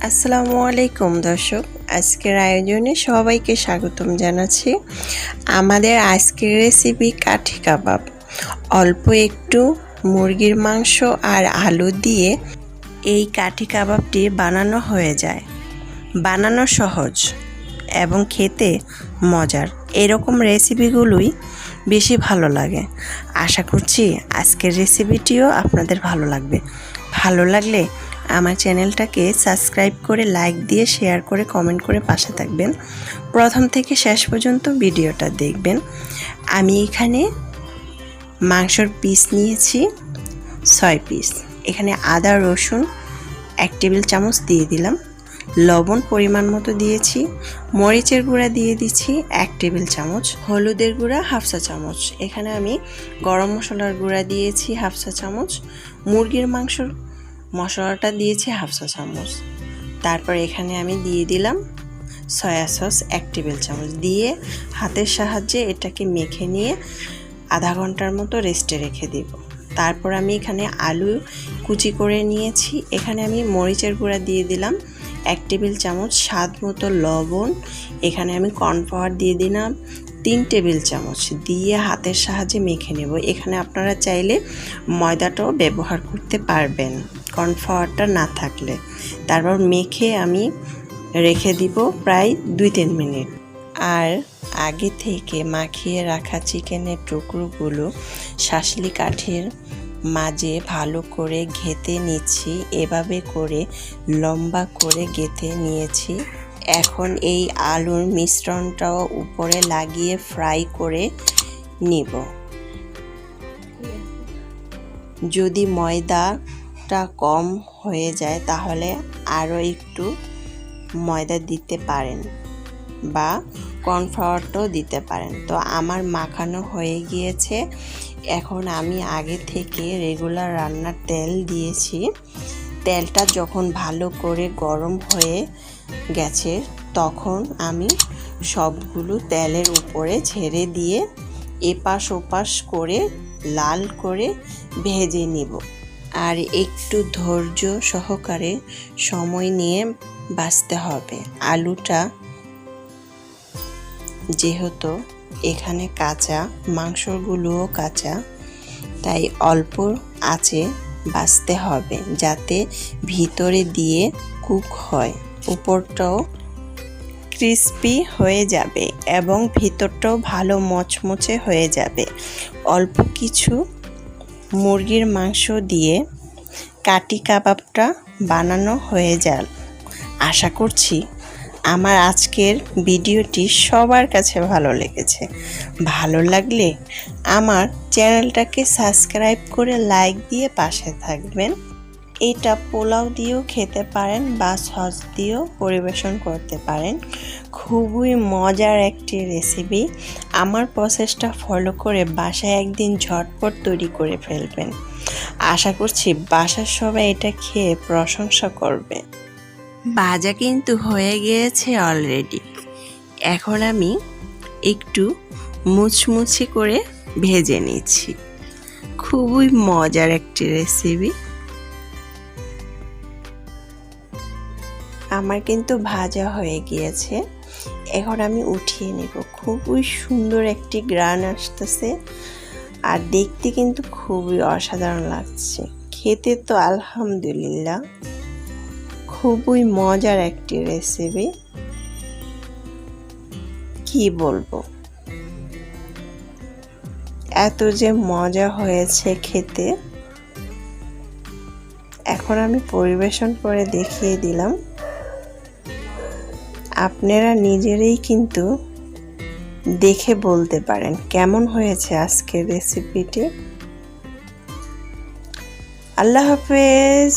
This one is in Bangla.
আসসালামু আলাইকুম দর্শক, আজকের আয়োজনে সবাইকে স্বাগতম জানাচ্ছি। আমাদের আজকের রেসিপি কাঠি কাবাব। অল্প একটু মুরগির মাংস আর আলু দিয়ে এই কাঠি কাবাবটি বানানো হয়ে যায়। বানানো সহজ এবং খেতে মজার। এরকম রেসিপিগুলোই বেশি ভালো লাগে। আশা করছি আজকের রেসিপিটিও আপনাদের ভালো লাগবে। ভালো লাগলে আমার চ্যানেলটাকে সাবস্ক্রাইব করে লাইক দিয়ে শেয়ার করে কমেন্ট করে পাশে থাকবেন। প্রথম থেকে শেষ পর্যন্ত ভিডিওটা দেখবেন। আমি এখানে মাংসর পিস নিয়েছি 6 পিস। এখানে আদা রসুন 1 টেবিল চামচ দিয়ে দিলাম, লবণ পরিমাণ মতো দিয়েছি, মরিচের গুঁড়া দিয়ে দিচ্ছি 1 টেবিল চামচ, হলুদের গুঁড়া 1/2 চা চামচ, এখানে আমি গরম মশলার গুঁড়া দিয়েছি 1/2 চা চামচ, মুরগির মাংসর মশলাটা দিয়েছি 1/2 চা চামচ। তারপর এখানে আমি দিয়ে দিলাম সয়া সস 1 টেবিল চামচ, দিয়ে হাতের সাহায্যে এটাকে মেখে নিয়ে আধা ঘন্টার মতো রেস্টে রেখে দেব। তারপর আমি এখানে আলু কুচি করে নিয়েছি। এখানে আমি মরিচের গুঁড়া দিয়ে দিলাম 1 টেবিল চামচ, স্বাদ মতো লবণ, এখানে আমি কর্নফ্লাওয়ার দিয়ে দিলাম 3 টেবিল চামচ, দিয়ে হাতের সাহায্যে মেখে নেব। এখানে আপনারা চাইলে ময়দাটাও ব্যবহার করতে পারবেন কর্নফ্লাওয়ারটা না থাকলে। তারপর মেখে আমি রেখে দিব প্রায় 2-3 মিনিট। আর আগে থেকে মাখিয়ে রাখা চিকেনের টুকরোগুলো শাঁসলি কাঠির মাঝে ভালো করে ঘেঁথে নিচ্ছি। এভাবে করে লম্বা করে গেঁথে নিয়েছি। এখন এই আলুর মিশ্রণটাও উপরে লাগিয়ে ফ্রাই করে নিব। যদি ময়দাটা কম হয়ে যায় তাহলে আরও একটু ময়দা দিতে পারেন বা কর্নফ্লাওয়ারটাও দিতে পারেন। তো আমার মাখানো হয়ে গিয়েছে। এখন আমি আগে থেকে রেগুলার রান্নার তেল দিয়েছি। তেলটা যখন ভালো করে গরম হয়ে গেছে তখন আমি সবগুলো তেলের উপরে ছেড়ে দিয়ে এপাশ ওপাশ করে লাল করে ভেজে নিব। আর একটু ধৈর্য সহকারে সময় নিয়ে ভাজতে হবে। আলুটা যেহেতু এখানে কাঁচা, মাংসগুলোও কাঁচা, তাই অল্প আঁচে ভাজতে হবে যাতে ভিতরে দিয়ে কুক হয়, উপরটাও ক্রিস্পি হয়ে যাবে এবং ভিতরটাও ভালো মচমচে হয়ে যাবে। অল্প কিছু মুরগির মাংস দিয়ে কাঠি কাবাবটা বানানো হয়ে যায়। আশা করছি আমার আজকের ভিডিওটি সবার কাছে ভালো লেগেছে। ভালো লাগলে আমার চ্যানেলটাকে সাবস্ক্রাইব করে লাইক দিয়ে পাশে থাকবেন। এটা পোলাও দিয়েও খেতে পারেন বা সস দিয়েও পরিবেশন করতে পারেন। খুবই মজার একটি রেসিপি। আমার প্রসেসটা ফলো করে বাসায় একদিন ঝটপট তৈরি করে ফেলবেন। আশা করছি বাসার সবাই এটা খেয়ে প্রশংসা করবে। ভাজা কিন্তু হয়ে গিয়েছে অলরেডি। এখন আমি একটু মুচমুচে করে ভেজে নিচ্ছি। খুবই মজার একটি রেসিপি। আমার কিন্তু ভাজা হয়ে গিয়েছে। এখন আমি উঠিয়ে নেব। খুবই সুন্দর একটি গ্রান আসতেছে আর দেখতে কিন্তু খুবই অসাধারণ লাগছে। খেতে তো আলহামদুলিল্লাহ খুবই মজার একটি রেসিপি। কি বলবো, এত যে মজা হয়েছে খেতে। এখন আমি পরিবেশন করে দেখিয়ে দিলাম। আপনারা নিজেরাই কিন্তু দেখে বলতে পারেন কেমন হয়েছে আজকের রেসিপিটি। আল্লাহ হাফেজ।